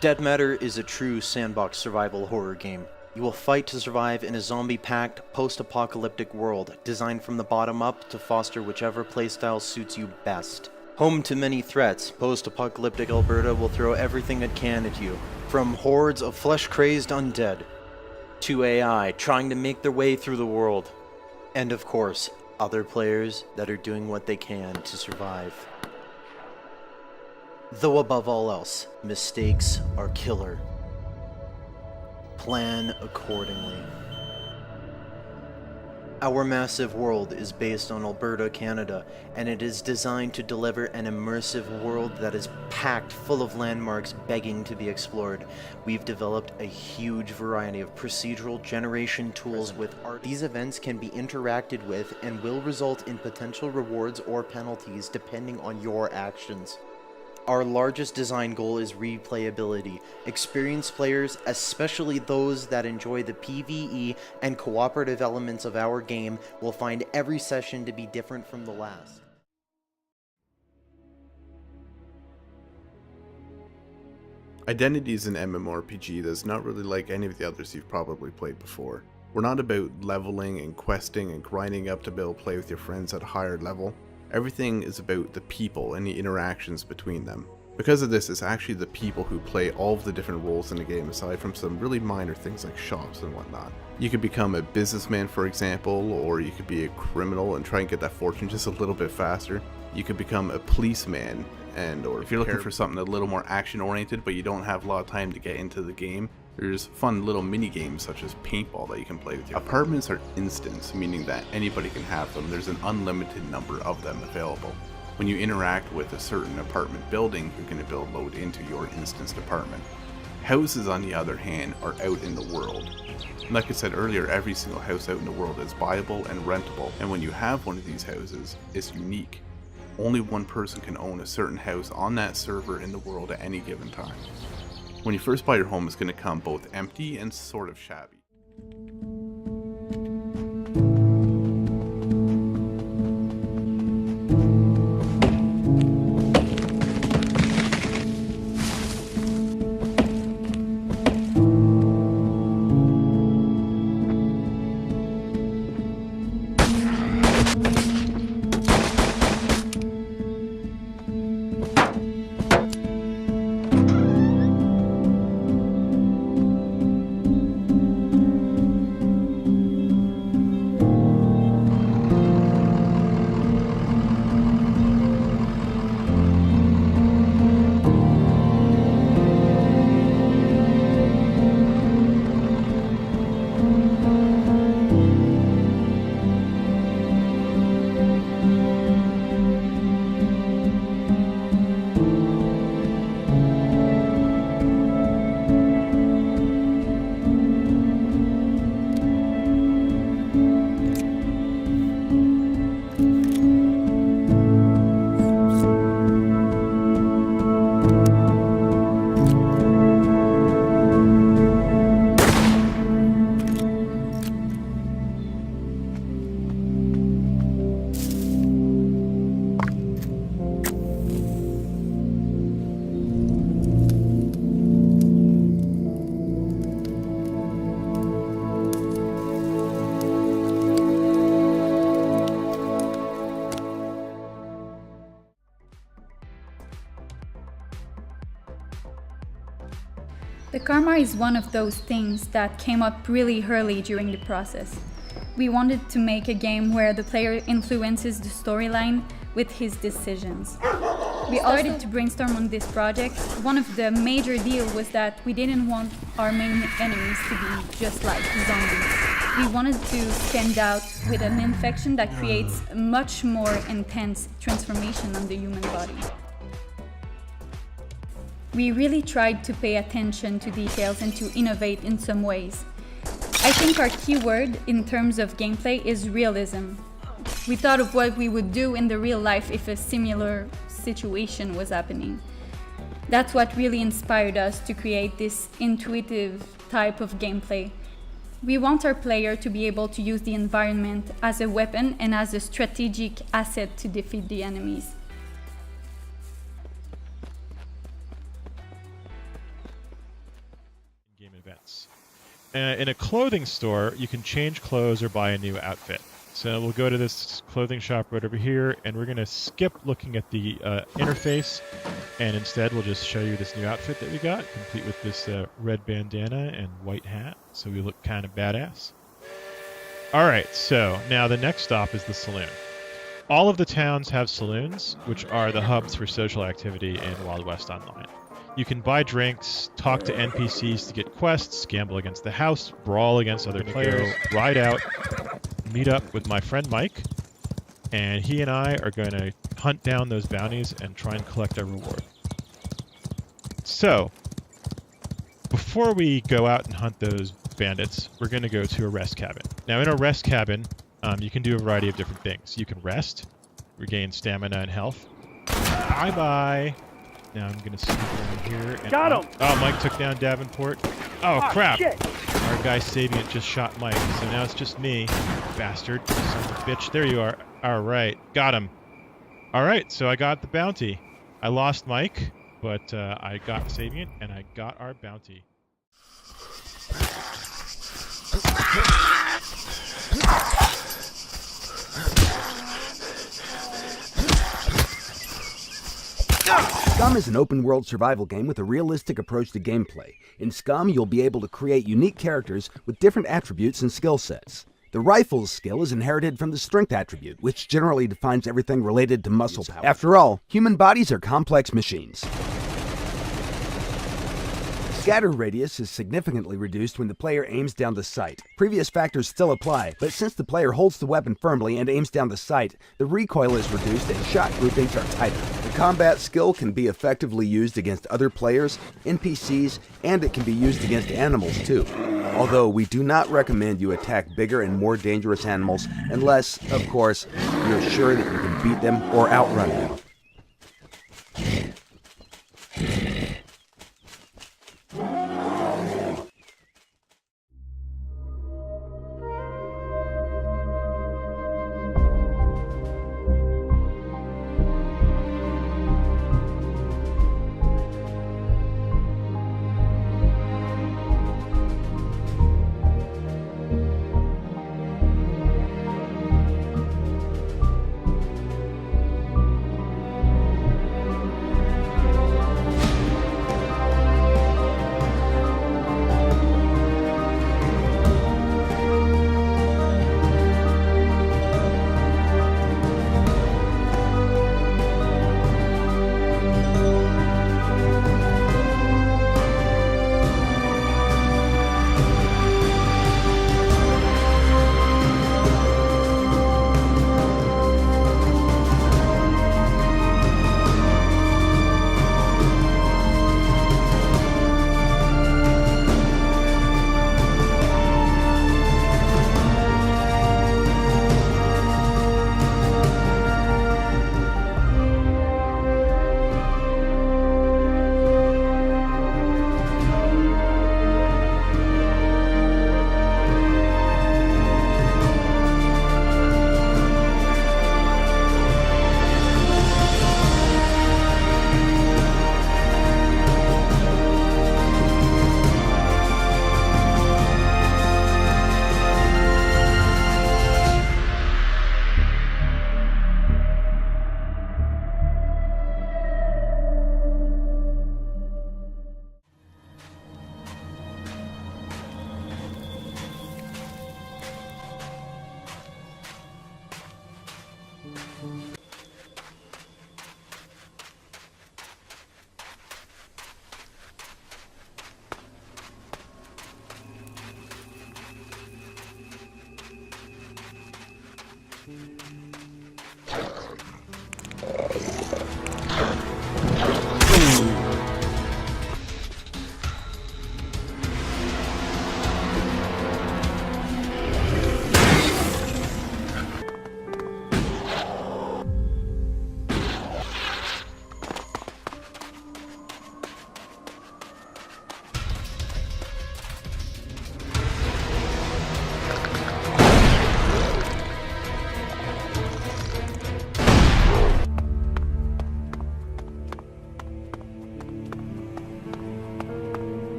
Dead Matter is a true sandbox survival horror game. You will fight to survive in a zombie-packed, post-apocalyptic world, designed from the bottom up to foster whichever playstyle suits you best. Home to many threats, post-apocalyptic Alberta will throw everything it can at you, from hordes of flesh-crazed undead, to AI trying to make their way through the world, and of course, other players that are doing what they can to survive. Though above all else, mistakes are killer. Plan accordingly. Our massive world is based on Alberta, Canada, and it is designed to deliver an immersive world that is packed full of landmarks begging to be explored. We've developed a huge variety of procedural generation tools with art. These events can be interacted with and will result in potential rewards or penalties depending on your actions. Our largest design goal is replayability. Experienced players, especially those that enjoy the PvE and cooperative elements of our game, will find every session to be different from the last. Identity is an MMORPG that's not really like any of the others you've probably played before. We're not about leveling and questing and grinding up to be able to play with your friends at a higher level. Everything is about the people and the interactions between them. Because of this, it's actually the people who play all of the different roles in the game, aside from some really minor things like shops and whatnot. You could become a businessman, for example, or you could be a criminal and try and get that fortune just a little bit faster. You could become a policeman, or if you're looking for something a little more action oriented but you don't have a lot of time to get into the game, there's fun little mini games such as paintball that you can play with your Apartments are instants, meaning that anybody can have them. There's an unlimited number of them available. When you interact with a certain apartment building, you're going to be able to load into your instanced apartment. Houses, on the other hand, are out in the world. Like I said earlier, every single house out in the world is viable and rentable, and when you have one of these houses, it's unique. Only one person can own a certain house on that server in the world at any given time. When you first buy your home, it's going to come both empty and sort of shabby. The karma is one of those things that came up really early during the process. We wanted to make a game where the player influences the storyline with his decisions. We started to brainstorm on this project. One of the major deals was that we didn't want our main enemies to be just like zombies. We wanted to stand out with an infection that creates a much more intense transformation on the human body. We really tried to pay attention to details and to innovate in some ways. I think our key word in terms of gameplay is realism. We thought of what we would do in the real life if a similar situation was happening. That's what really inspired us to create this intuitive type of gameplay. We want our player to be able to use the environment as a weapon and as a strategic asset to defeat the enemies. In a clothing store, you can change clothes or buy a new outfit. So we'll go to this clothing shop right over here, and we're going to skip looking at the interface, and instead we'll just show you this new outfit that we got, complete with this red bandana and white hat, so we look kind of badass. Alright, so now the next stop is the saloon. All of the towns have saloons, which are the hubs for social activity in Wild West Online. You can buy drinks, talk to NPCs to get quests, gamble against the house, brawl against other players, ride out, meet up with my friend Mike, and he and I are going to hunt down those bounties and try and collect our reward. So, before we go out and hunt those bandits, we're going to go to a rest cabin. Now, in a rest cabin, you can do a variety of different things. You can rest, regain stamina and health. Bye-bye. Now I'm going to sneak around here. And Got him! Oh, Mike took down Davenport. Oh, crap! Shit. Our guy Sapient just shot Mike, so now it's just me. Bastard. Son of a bitch. There you are. Alright. Got him. Alright, so I got the bounty. I lost Mike, but I got Sapient, and I got our bounty. SCUM is an open-world survival game with a realistic approach to gameplay. In SCUM, you'll be able to create unique characters with different attributes and skill sets. The rifle's skill is inherited from the strength attribute, which generally defines everything related to muscle power. After all, human bodies are complex machines. Scatter radius is significantly reduced when the player aims down the sight. Previous factors still apply, but since the player holds the weapon firmly and aims down the sight, the recoil is reduced and shot groupings are tighter. The combat skill can be effectively used against other players, NPCs, and it can be used against animals too. Although we do not recommend you attack bigger and more dangerous animals unless, of course, you're sure that you can beat them or outrun them.